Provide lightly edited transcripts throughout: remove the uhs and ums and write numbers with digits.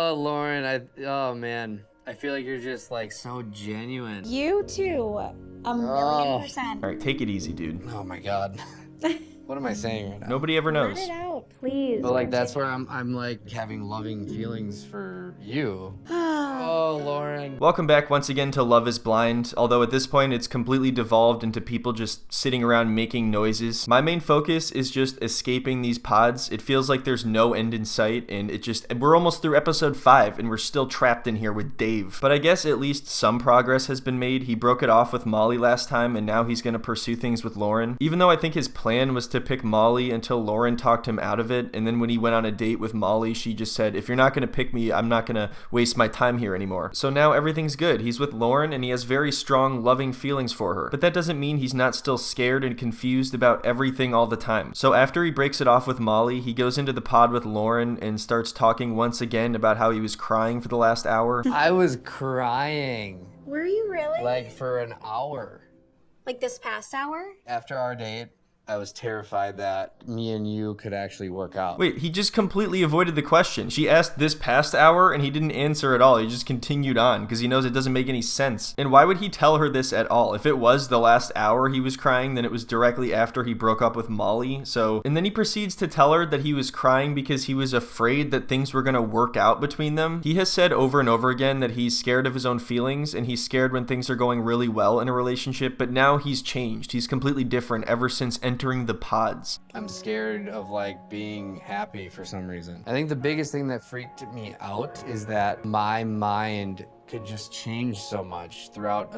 Oh, Lauren, oh man, I feel like you're just like so genuine. You too. A million percent. All right, take it easy, dude. Oh my God. What am I saying right now? Nobody ever knows. Let it out, please. But like that's where I'm like having loving feelings for you. Oh, Lauren. Welcome back once again to Love is Blind, although at this point it's completely devolved into people just sitting around making noises. My main focus is just escaping these pods. It feels like there's no end in sight, and we're almost through episode 5 and we're still trapped in here with Dave. But I guess at least some progress has been made. He broke it off with Molly last time, and now he's gonna pursue things with Lauren. Even though I think his plan was to pick Molly until Lauren talked him out of it, and then when he went on a date with Molly, she just said, if you're not gonna pick me, I'm not gonna waste my time here anymore. So now everything's good. He's with Lauren and he has very strong, loving feelings for her. But that doesn't mean he's not still scared and confused about everything all the time. So after he breaks it off with Molly, he goes into the pod with Lauren and starts talking once again about how he was crying for the last hour. I was crying Were you really? like for an hour. Like this past hour? After our date, I was terrified that me and you could actually work out. Wait, he just completely avoided the question. She asked this past hour and he didn't answer at all. He just continued on because he knows it doesn't make any sense. And why would he tell her this at all? If it was the last hour he was crying, then it was directly after he broke up with Molly. And then he proceeds to tell her that he was crying because he was afraid that things were going to work out between them. He has said over and over again that he's scared of his own feelings and he's scared when things are going really well in a relationship, but now he's changed. He's completely different ever since entering the pods. I'm scared of like being happy for some reason. I think the biggest thing that freaked me out is that my mind could just change so much throughout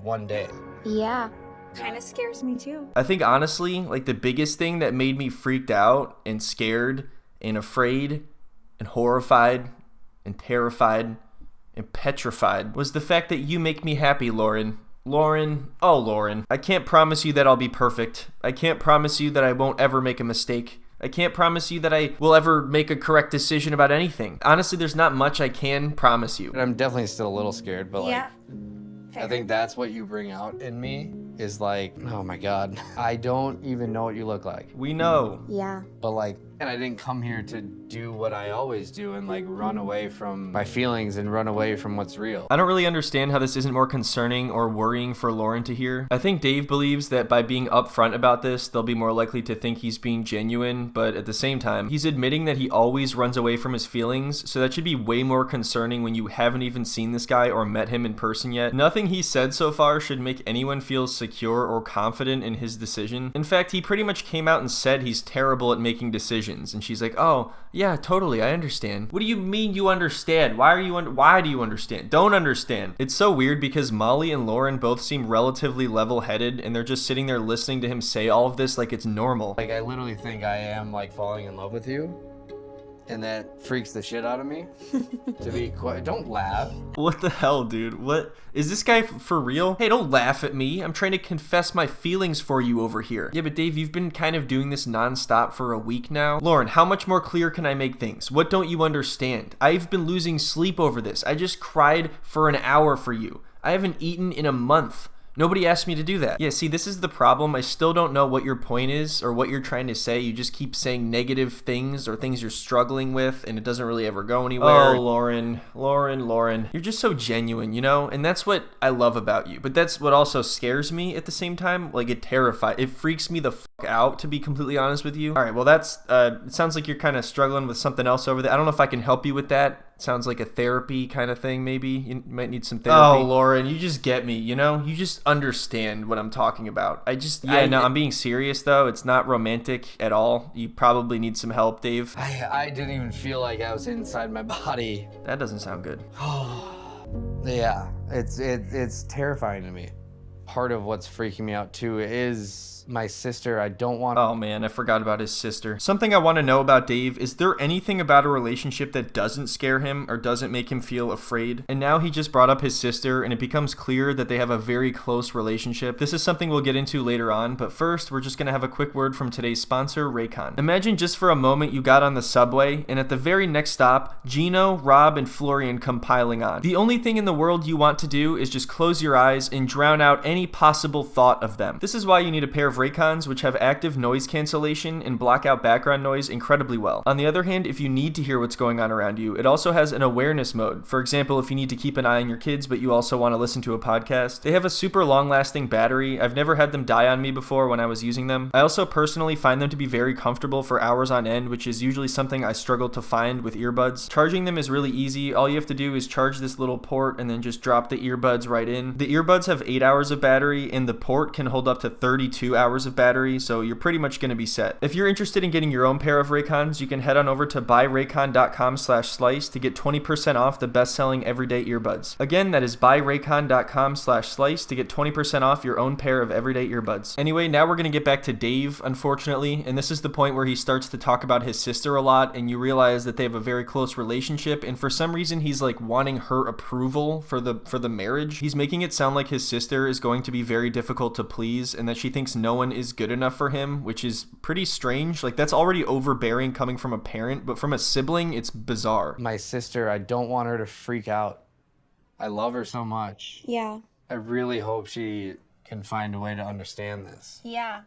one day. Yeah. Kind of scares me too. I think honestly, like the biggest thing that made me freaked out and scared and afraid and horrified and terrified and petrified was the fact that you make me happy, Lauren. Lauren, I can't promise you that I'll be perfect. I can't promise you that I won't ever make a mistake. I can't promise you that I will ever make a correct decision about anything. Honestly, there's not much I can promise you. I'm definitely still a little scared, but Yeah. I think that's what you bring out in me is like, oh my God, I don't even know what you look like. We know. Yeah. But and I didn't come here to do what I always do and run away from my feelings and run away from what's real. I don't really understand how this isn't more concerning or worrying for Lauren to hear. I think Dave believes that by being upfront about this, they'll be more likely to think he's being genuine, but at the same time, he's admitting that he always runs away from his feelings, so that should be way more concerning when you haven't even seen this guy or met him in person yet. Nothing he said so far should make anyone feel secure or confident in his decision. In fact, he pretty much came out and said he's terrible at making decisions. And she's like, oh, yeah, totally, I understand. What do you mean you understand? Why do you understand? Don't understand. It's so weird because Molly and Lauren both seem relatively level-headed, and they're just sitting there listening to him say all of this like it's normal. I literally think I am falling in love with you. And that freaks the shit out of me. To be quiet. Don't laugh. What the hell, dude? What? Is this guy for real? Hey, don't laugh at me. I'm trying to confess my feelings for you over here. Yeah, but Dave, you've been kind of doing this nonstop for a week now. Lauren, how much more clear can I make things? What don't you understand? I've been losing sleep over this. I just cried for an hour for you. I haven't eaten in a month. Nobody asked me to do that. Yeah, see, this is the problem. I still don't know what your point is or what you're trying to say. You just keep saying negative things or things you're struggling with, and it doesn't really ever go anywhere. Oh, Lauren. You're just so genuine, you know? And that's what I love about you. But that's what also scares me at the same time. It freaks me the fuck out, to be completely honest with you. All right, well, it sounds like you're kind of struggling with something else over there. I don't know if I can help you with that. Sounds like a therapy kind of thing, maybe. You might need some therapy. Oh, Lauren, you just get me, you know? You just understand what I'm talking about. I'm being serious, though. It's not romantic at all. You probably need some help, Dave. I didn't even feel like I was inside my body. That doesn't sound good. Yeah, it's terrifying to me. Part of what's freaking me out, too, is my sister. I don't want... Oh man, I forgot about his sister. Something I want to know about Dave, is there anything about a relationship that doesn't scare him or doesn't make him feel afraid? And now he just brought up his sister, and it becomes clear that they have a very close relationship. This is something we'll get into later on, but first, we're just going to have a quick word from today's sponsor, Raycon. Imagine just for a moment you got on the subway, and at the very next stop, Gino, Rob, and Florian come piling on. The only thing in the world you want to do is just close your eyes and drown out any any possible thought of them. This is why you need a pair of Raycons which have active noise cancellation and block out background noise incredibly well. On the other hand, if you need to hear what's going on around you, it also has an awareness mode. For example, if you need to keep an eye on your kids but you also want to listen to a podcast. They have a super long-lasting battery. I've never had them die on me before when I was using them. I also personally find them to be very comfortable for hours on end, which is usually something I struggle to find with earbuds. Charging them is really easy. All you have to do is charge this little port and then just drop the earbuds right in. The earbuds have 8 hours of battery and the port can hold up to 32 hours of battery, so you're pretty much going to be set. If you're interested in getting your own pair of Raycons, you can head on over to buyraycon.com/slice to get 20% off the best-selling everyday earbuds. Again, that is buyraycon.com/slice to get 20% off your own pair of everyday earbuds. Anyway, now we're going to get back to Dave, unfortunately, and this is the point where he starts to talk about his sister a lot, and you realize that they have a very close relationship, and for some reason he's like wanting her approval for the marriage. He's making it sound like his sister is going to be very difficult to please and that she thinks no one is good enough for him, which is pretty strange. Like, that's already overbearing coming from a parent, but from a sibling, it's bizarre. My sister, I don't want her to freak out. I love her so much. Yeah. I really hope she can find a way to understand this. Yeah.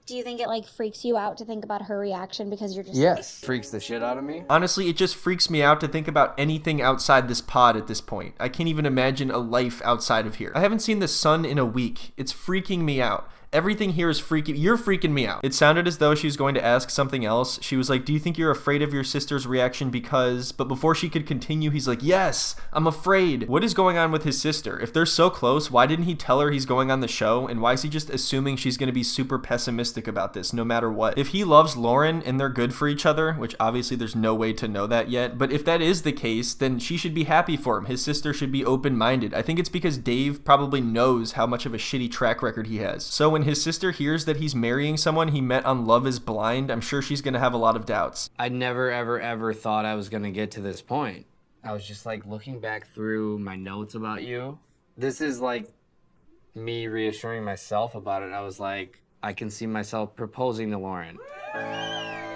Do you think it like freaks you out to think about her reaction because you're just Yes. Freaks the shit out of me. Honestly, it just freaks me out to think about anything outside this pod at this point. I can't even imagine a life outside of here. I haven't seen the sun in a week. It's freaking me out. Everything here is you're freaking me out. It sounded as though she was going to ask something else. She was like, do you think you're afraid of your sister's reaction because, but before she could continue, he's like, yes, I'm afraid. What is going on with his sister? If they're so close, why didn't he tell her he's going on the show? And why is he just assuming she's going to be super pessimistic about this no matter what? If he loves Lauren and they're good for each other, which obviously there's no way to know that yet, but if that is the case, then she should be happy for him. His sister should be open-minded. I think it's because Dave probably knows how much of a shitty track record he has. So when his sister hears that he's marrying someone he met on Love is Blind, I'm sure she's going to have a lot of doubts. I never, ever thought I was going to get to this point. I was just like looking back through my notes about you. This is like me reassuring myself about it. I was like, I can see myself proposing to Lauren.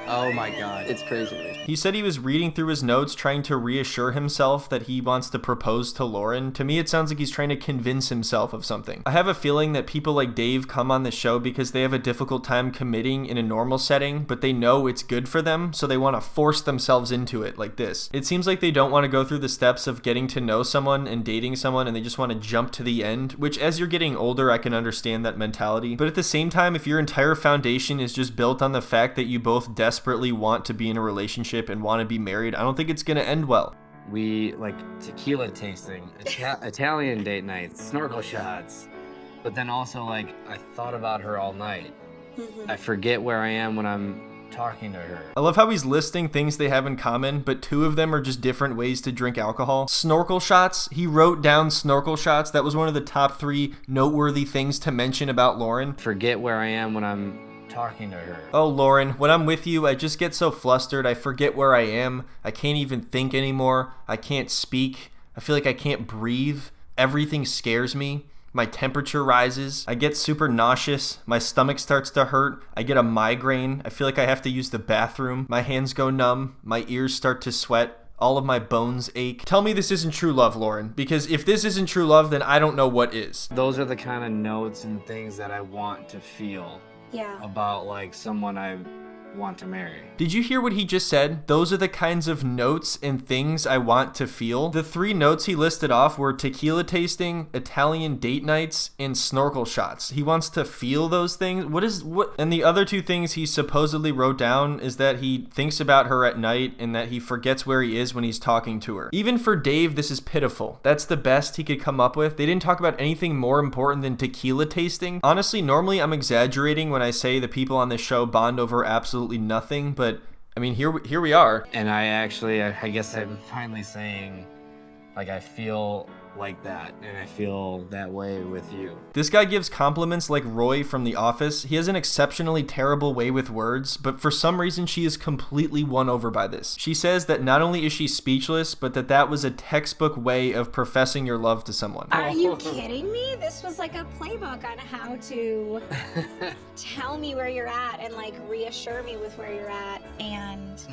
Oh my God, it's crazy. He said he was reading through his notes trying to reassure himself that he wants to propose to Lauren. To me, it sounds like he's trying to convince himself of something. I have a feeling that people like Dave come on the show because they have a difficult time committing in a normal setting, but they know it's good for them, so they want to force themselves into it like this. It seems like they don't want to go through the steps of getting to know someone and dating someone, and they just want to jump to the end, which as you're getting older, I can understand that mentality. But at the same time, if your entire foundation is just built on the fact that you both desperately want to be in a relationship and want to be married, I don't think it's going to end well. We like tequila tasting, Italian date nights, snorkel shots. But then also like I thought about her all night. I forget where I am when I'm talking to her. I love how he's listing things they have in common, but two of them are just different ways to drink alcohol. Snorkel shots. He wrote down snorkel shots. That was one of the top 3 noteworthy things to mention about Lauren. Forget where I am when I'm talking to her. Oh, Lauren, when I'm with you, I just get so flustered. I forget where I am. I can't even think anymore. I can't speak. I feel like I can't breathe. Everything scares me. My temperature rises. I get super nauseous. My stomach starts to hurt. I get a migraine. I feel like I have to use the bathroom. My hands go numb. My ears start to sweat. All of my bones ache. Tell me this isn't true love, Lauren, because if this isn't true love, then I don't know what is. Those are the kind of notes and things that I want to feel. Yeah. About like someone I want to marry. Did you hear what he just said? Those are the kinds of notes and things I want to feel. The 3 notes he listed off were tequila tasting, Italian date nights, and snorkel shots. He wants to feel those things. What? And the other 2 things he supposedly wrote down is that he thinks about her at night and that he forgets where he is when he's talking to her. Even for Dave, this is pitiful. That's the best he could come up with. They didn't talk about anything more important than tequila tasting. Honestly, normally I'm exaggerating when I say the people on this show bond over absolutely nothing, but I mean, here we are. And I guess I'm finally saying, like, I feel like that, and I feel that way with you. This guy gives compliments like Roy from The Office. He has an exceptionally terrible way with words, but for some reason she is completely won over by this. She says that not only is she speechless, but that was a textbook way of professing your love to someone. Are you kidding me? This was like a playbook on how to tell me where you're at and like reassure me with where you're at, and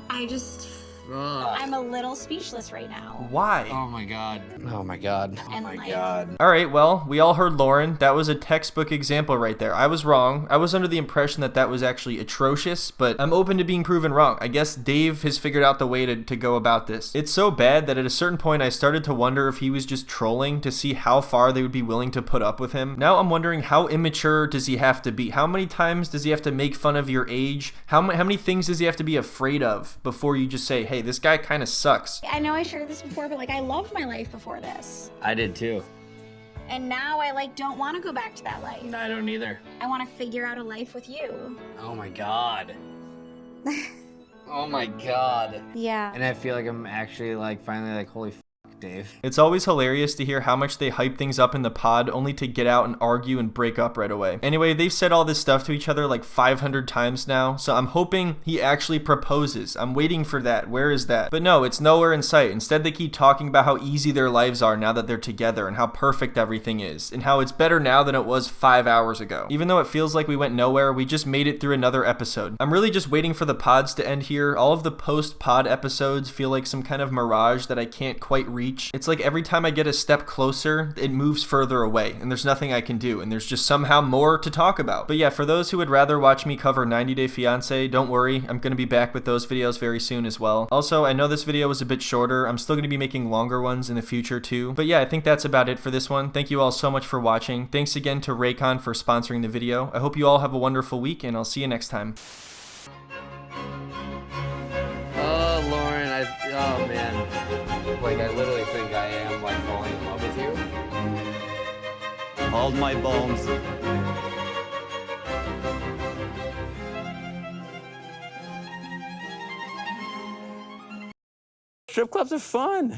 I just Ugh. I'm a little speechless right now. Why? Oh my god. Oh my god. Oh And, my like- god. All right, well, we all heard Lauren. That was a textbook example right there. I was wrong. I was under the impression that that was actually atrocious, but I'm open to being proven wrong. I guess Dave has figured out the way to go about this. It's so bad that at a certain point I started to wonder if he was just trolling to see how far they would be willing to put up with him. Now I'm wondering, how immature does he have to be? How many times does he have to make fun of your age? How many things does he have to be afraid of before you just say, hey, this guy kind of sucks? I know I shared this before, but like I loved my life before this. I did too. And now I like don't want to go back to that life. I don't either. I want to figure out a life with you. Oh my god. Oh my god. Yeah. And I feel like I'm actually like finally like, holy f, Dave. It's always hilarious to hear how much they hype things up in the pod only to get out and argue and break up right away. Anyway, they've said all this stuff to each other like 500 times now, so I'm hoping he actually proposes. I'm waiting for that. Where is that? But no, it's nowhere in sight. Instead, they keep talking about how easy their lives are now that they're together and how perfect everything is, and how it's better now than it was 5 hours ago. Even though it feels like we went nowhere, we just made it through another episode. I'm really just waiting for the pods to end here. All of the post-pod episodes feel like some kind of mirage that I can't quite reach. It's like every time I get a step closer, it moves further away, and there's nothing I can do, and there's just somehow more to talk about. But yeah, for those who would rather watch me cover 90 Day Fiance, don't worry, I'm going to be back with those videos very soon as well. Also, I know this video was a bit shorter. I'm still going to be making longer ones in the future too. But yeah, I think that's about it for this one. Thank you all so much for watching. Thanks again to Raycon for sponsoring the video. I hope you all have a wonderful week, and I'll see you next time. Oh, Lauren, oh man. Like, I literally think I am, like, falling in love with you. Hold my bones. Strip clubs are fun.